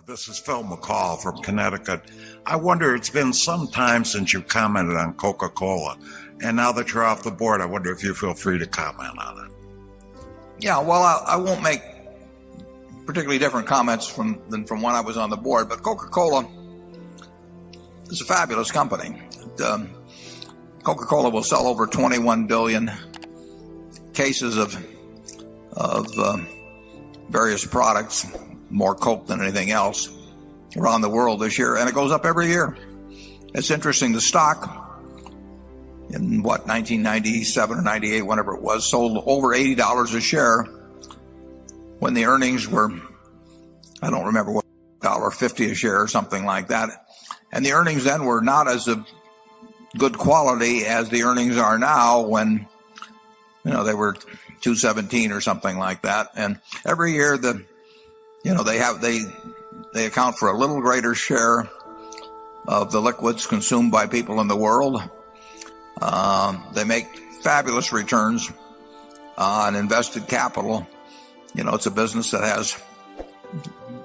This is Phil McCall from Connecticut. I wonder, it's been some time since you commented on Coca-Cola, and now that you're off the board, I wonder if you feel free to comment on it. Yeah, well, I won't make particularly different comments than from when I was on the board, but Coca-Cola is a fabulous company. Coca-Cola will sell over 21 billion cases of various products, more Coke than anything else, around the world this year, and it goes up every year. It's interesting, the stock in 1997 or 98, whenever it was, sold over $80 a share when the earnings were, I don't remember what, $1.50 a share or something like that. And the earnings then were not as of good quality as the earnings are now, when they were $2.17 or something like that. And every year they account for a little greater share of the liquids consumed by people in the world. They make fabulous returns on invested capital. It's a business that has,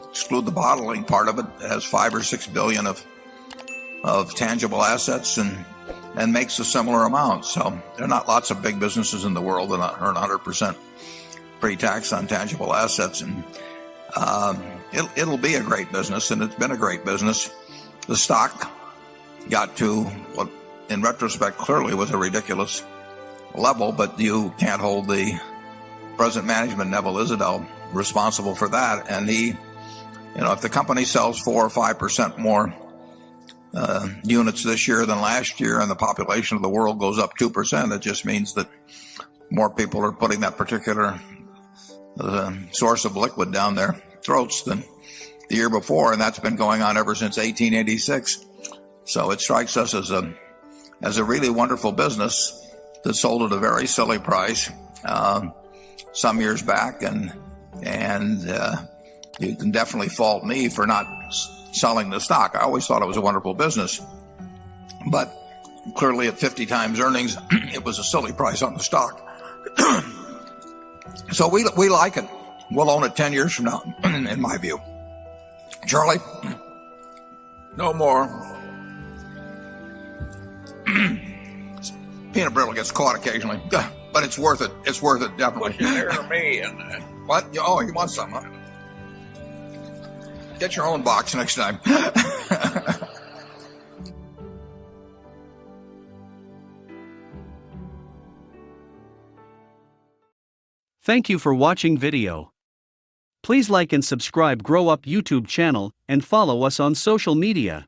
exclude the bottling part of it, has 5 or 6 billion of tangible assets and makes a similar amount. So there are not lots of big businesses in the world that earn 100% pre-tax on tangible assets, and it'll be a great business, and it's been a great business. The stock got to what, in retrospect, clearly was a ridiculous level, but you can't hold the present management, Neville Isidel, responsible for that. And he, if the company sells 4 or 5% more units this year than last year, and the population of the world goes up 2%, it just means that more people are putting that particular source of liquid down their throats than the year before, and that's been going on ever since 1886. So it strikes us as a really wonderful business that sold at a very silly price some years back, and you can definitely fault me for not selling the stock. I always thought it was a wonderful business, but clearly at 50 times earnings, it was a silly price on the stock. So we like it. We'll own it 10 years from now, in my view. Charlie? No more. Peanut brittle gets caught occasionally, but it's worth it. It's worth it, definitely. You hear me and What? Oh, you want some, huh? Get your own box next time. Thank you for watching video. Please like and subscribe Grow Up YouTube channel and follow us on social media.